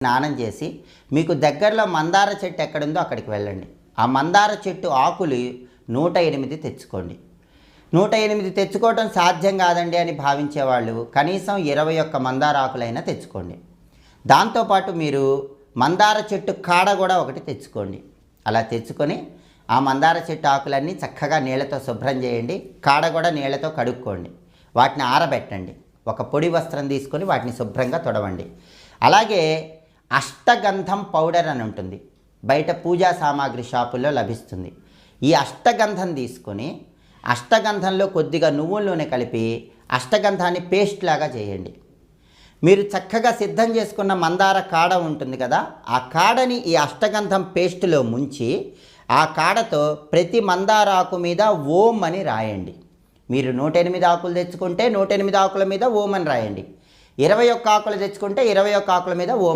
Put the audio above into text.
స్నానం చేసి మీకు దగ్గరలో మందార చెట్టు ఎక్కడుందో అక్కడికి వెళ్ళండి. ఆ మందార చెట్టు ఆకులు 108 తెచ్చుకోండి. 108 తెచ్చుకోవడం సాధ్యం కాదండి అని భావించేవాళ్ళు కనీసం 21 మందార ఆకులైనా తెచ్చుకోండి. దాంతోపాటు మీరు మందార చెట్టు కాడ కూడా ఒకటి తెచ్చుకోండి. అలా తెచ్చుకొని ఆ మందార చెట్టు ఆకులన్నీ చక్కగా నీళ్ళతో శుభ్రం చేయండి. కాడ కూడా నీళ్ళతో కడుక్కోండి. వాటిని ఆరబెట్టండి. ఒక పొడి వస్త్రం తీసుకొని వాటిని శుభ్రంగా తొడవండి. అలాగే అష్టగంధం పౌడర్ అని ఉంటుంది, బయట పూజా సామాగ్రి షాపుల్లో లభిస్తుంది. ఈ అష్టగంధం తీసుకొని అష్టగంధంలో కొద్దిగా నువ్వుల నూనె కలిపి అష్టగంధాన్ని పేస్ట్ లాగా చేయండి. మీరు చక్కగా సిద్ధం చేసుకున్న మందార కాడ ఉంటుంది కదా, ఆ కాడని ఈ అష్టగంధం పేస్టులో ముంచి ఆ కాడతో ప్రతి మందార ఆకు మీద ఓం అని రాయండి. మీరు 108 ఆకులు తెచ్చుకుంటే 108 ఆకుల మీద ఓం అని రాయండి. 21 ఆకులు తెచ్చుకుంటే 21 ఆకుల మీద ఓం